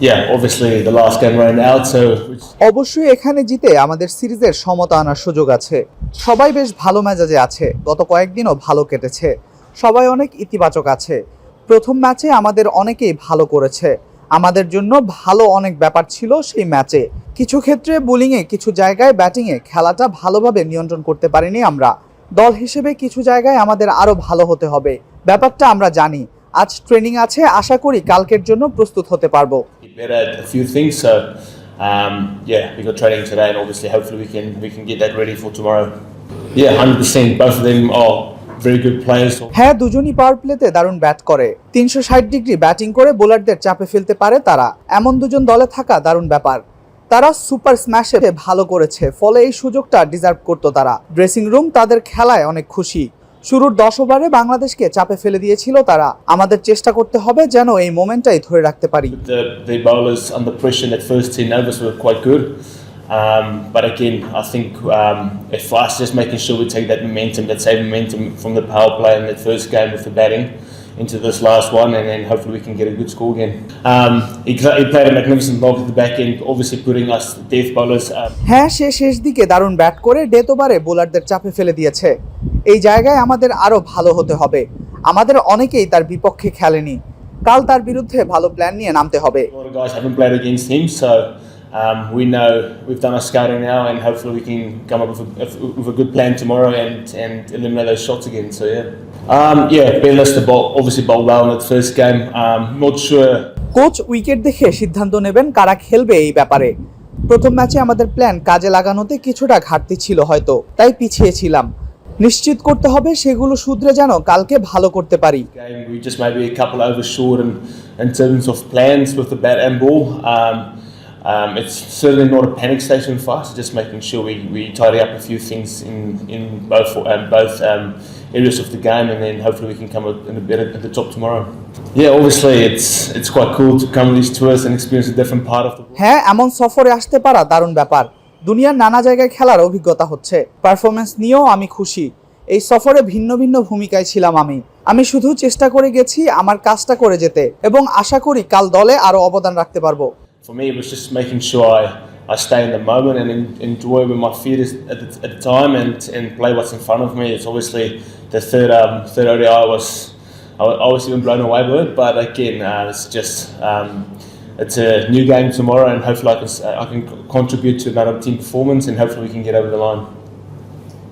yeah, obviously the last game ran out, so অবশ্যই এখানে জিতে আমাদের সিরিজের সমতা আনার সুযোগ আছে। সবাই বেশ ভালো মেজাজে আছে, গত কয়েকদিনও ভালো কেটেছে, সবাই অনেক ইতিবাচক আছে। প্রথম ম্যাচে আমাদের অনেকেই ভালো করেছে, আমাদের জন্য ভালো অনেক ব্যাপার ছিল সেই ম্যাচে। কিছু ক্ষেত্রে বোলিংয়ে, কিছু জায়গায় ব্যাটিংয়ে খেলাটা ভালোভাবে নিয়ন্ত্রণ করতে পারিনি আমরা। দল হিসেবে কিছু জায়গায় আমাদের আরও ভালো হতে হবে, ব্যাপারটা আমরা জানি। আজ ট্রেনিং আছে, আশা করি কালকের জন্য প্রস্তুত হতে পারবো। better at a few things. So yeah, we got training today, and obviously, hopefully, we can get that ready for tomorrow. Yeah, 100%. Both of them are very good players. হ্যাঁ, দুজনই পাওয়ার প্লেতে দারুণ ব্যাট করে, 360 ডিগ্রি ব্যাটিং করে বোলারদের চাপে ফেলতে পারে তারা। এমন দুজন দলে থাকা দারুণ ব্যাপার। তারা সুপার স্ম্যাশে ভালো করেছে, ফলে এই সুযোগটা ডিজার্ভ করতো তারা। ড্রেসিং রুম তাদের খেলায় অনেক খুশি। শুরুর 10 ওভারে বাংলাদেশকে চাপে ফেলে দিয়েছিল তারা। আমাদের চেষ্টা করতে হবে যেন এই মোমেন্টটাই ধরে রাখতে পারি। The bowlers under pressure in that first 10 overs were quite good. But again, I think if us just making sure we take that momentum, that same momentum from the power play in that first game with the batting into this last one, and then hopefully we can get a good score again. He played a magnificent knock at the back end, obviously putting us death bowlers. হ্যাঁ, সে শেষ দিকে দারুণ bat করে death ওভারে বোলারদের চাপে ফেলে দিয়েছে। এই জায়গায় আমাদের আরো ভালো হতে হবে। আমাদের অনেকেই তার বিপক্ষে খেলেনি, কাল তার বিরুদ্ধে ভালো প্ল্যান নিয়ে নামতে হবে। A lot of guys haven't played against him, so we know we've done our scouting now, and hopefully we can come up with a good plan tomorrow and eliminate those shots again. So yeah, Ben Lister obviously bowled well in that first game. Not sure. Coach wicket দেখে সিদ্ধান্ত নেবেন কারা খেলবে এই ব্যাপারে। প্রথম ম্যাচে আমাদের প্ল্যান কাজে লাগানোতে কিছুটা ঘাটতি ছিল হয়তো, তাই পিছিয়ে ছিলাম। নিশ্চিত করতে হবে সেগুলো শুধরে যেন কালকে ভালো করতে পারি। We just maybe a couple overs short in terms of plans with the bat and ball. It's certainly not a panic station for us. Just making sure we tidy up a few things in both areas of the game, and then hopefully we can come up in a better at the top tomorrow. Yeah, obviously it's quite cool to come to these tours and experience a different part of the world. হ্যাঁ, এমন সফরে আসতে পারা দারুণ ব্যাপার। দুনিয়ার নানা জায়গায় খেলার অভিজ্ঞতা হচ্ছে, পারফরমেন্স নিয়েও আমি খুশি। এই সফরে ভিন্ন ভিন্ন ভূমিকায় ছিলাম আমি শুধু চেষ্টা করে গেছি আমার কাজটা করে যেতে, এবং আশা করি কাল দলে আরো অবদান রাখতে পারবো। For me, it was just making sure I stay in the moment and enjoy where my feet is at the time, and play what's in front of me. It's obviously the third ODI I was even blown away by it, but again, it's just it's a new game tomorrow, and hopefully I can contribute to another team performance, and hopefully we can get over the line.